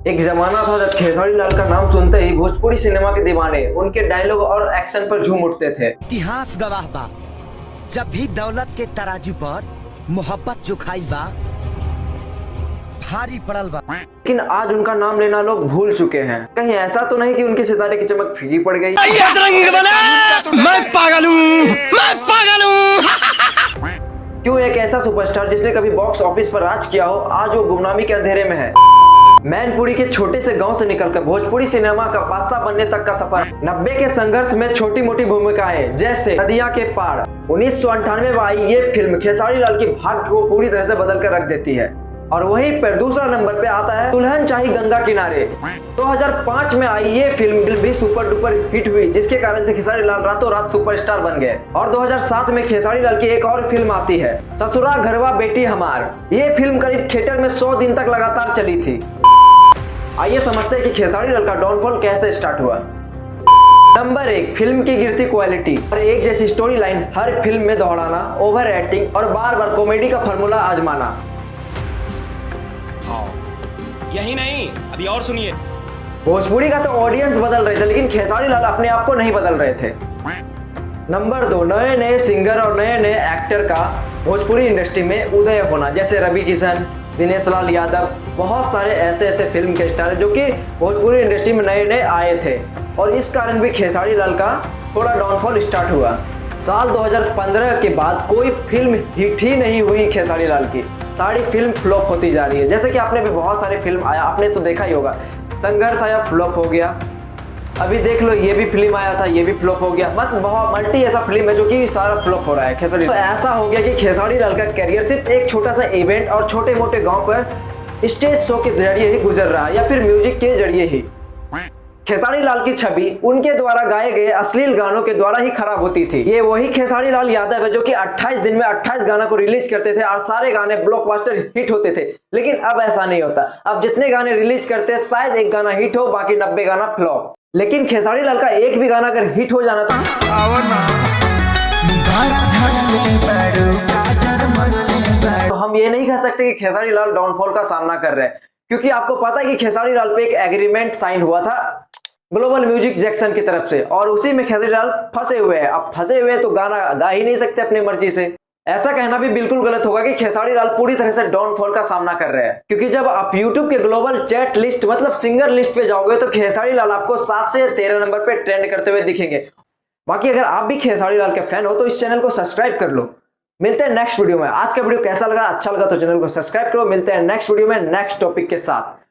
एक जमाना था जब खेसारी लाल का नाम सुनते ही भोजपुरी सिनेमा के दीवाने उनके डायलॉग और एक्शन पर झूम उठते थे। इतिहास गवाह बा, जब भी दौलत के तराजू पर मोहब्बत झुकाई बा, भारी पड़ल बा। लेकिन आज उनका नाम लेना लोग भूल चुके हैं। कहीं ऐसा तो नहीं कि उनके सितारे की चमक फीकी पड़ गई। मैं पागल हूँ, मैं पागल हूँ। क्यों एक ऐसा सुपरस्टार जिसने कभी बॉक्स ऑफिस पर राज किया हो, आज वो गुमनामी के अंधेरे में है। मैनपुरी के छोटे से गांव से निकलकर भोजपुरी सिनेमा का बादशाह बनने तक का सफर, 90 के संघर्ष में छोटी मोटी भूमिकाएं जैसे नदियां के पार। 1998 में आई ये फिल्म खेसारी लाल की भाग्य को पूरी तरह से बदल कर रख देती है। और वहीं पर दूसरा नंबर पे आता है दुल्हन चाही गंगा किनारे। 2005 में आई ये फिल्म भी सुपर डुपर हिट हुई, जिसके कारण से खेसारी लाल रातों रात सुपरस्टार बन गए। और 2007 में खेसारी लाल की एक और फिल्म आती है ससुरा घरवा बेटी हमार। ये फिल्म करीब थिएटर में 100 दिन तक लगातार चली थी। आइए समझते हैं कि खेसारी लाल का डाउनफॉल कैसे स्टार्ट हुआ। नंबर 1, फिल्म की गिरती क्वालिटी और एक जैसी स्टोरी लाइन हर फिल्म में दोहराना, ओवर एक्टिंग और बार बार कॉमेडी का फार्मूला आजमाना। यही नहीं, अभी और सुनिए। भोजपुरी का तो ऑडियंस बदल रहे थे, लेकिन खेसारी लाल अपने आप को नहीं बदल रहे थे। नंबर 2, नए नए सिंगर और नए नए एक्टर का भोजपुरी इंडस्ट्री में उदय होना, जैसे रवि किशन, दिनेश लाल यादव। बहुत सारे ऐसे फिल्म के स्टार जो कि भोजपुरी इंडस्ट्री में नए नए आए थे, और इस कारण भी खेसारी लाल का थोड़ा डाउनफॉल स्टार्ट हुआ। साल 2015 के बाद कोई फिल्म हिट ही नहीं हुई खेसारी लाल की। सारी फिल्म फ्लॉप होती जा रही है। जैसे कि आपने भी बहुत सारे फिल्म आया, आपने तो देखा ही होगा। संघर्ष आया, फ्लॉप हो गया। अभी देख लो, ये भी फिल्म आया था, ये भी फ्लॉप हो गया। बहुत मल्टी ऐसा फिल्म है जो कि सारा फ्लॉप हो रहा है खेसारी। तो ऐसा हो गया कि खेसारी लाल का करियर सिर्फ एक छोटा सा इवेंट और छोटे मोटे गांव पर स्टेज शो के जरिए ही गुजर रहा है, या फिर म्यूजिक के जरिए ही। खेसारी लाल की छवि उनके द्वारा गाए गए अश्लील गानों के द्वारा ही खराब होती थी। ये वही खेसारी लाल यादव है जो कि 28 दिन में 28 गाना को रिलीज करते थे और सारे गाने ब्लॉकबस्टर हिट होते थे। लेकिन अब ऐसा नहीं होता। अब जितने गाने रिलीज करते हैं, शायद एक गाना हिट हो, बाकी 90 गाना फ्लॉप। लेकिन खेसारी लाल का एक भी गाना अगर हिट हो जाना तो हम ये नहीं कह सकते कि खेसारी लाल डाउनफॉल का सामना कर रहे हैं, क्योंकि आपको पता है कि खेसारी लाल पे एक एग्रीमेंट साइन हुआ था ग्लोबल म्यूजिक जैक्सन की तरफ से, और उसी में खेसारी लाल फंसे हुए हैं। अब फंसे हुए तो गाना गा ही नहीं सकते अपनी मर्जी से। ऐसा कहना भी बिल्कुल गलत होगा कि खेसारी लाल पूरी तरह से डाउनफॉल का सामना कर रहे हैं, क्योंकि जब आप YouTube के ग्लोबल चैट लिस्ट मतलब सिंगर लिस्ट पे जाओगे तो खेसारी लाल आपको 7 से 13 नंबर पे ट्रेंड करते हुए दिखेंगे। बाकी अगर आप भी खेसारी लाल के फैन हो तो इस चैनल को सब्सक्राइब कर लो। मिलते हैं नेक्स्ट वीडियो में। आज का वीडियो कैसा लगा, अच्छा लगा तो चैनल को सब्सक्राइब करो। मिलते हैं नेक्स्ट वीडियो में नेक्स्ट टॉपिक के साथ।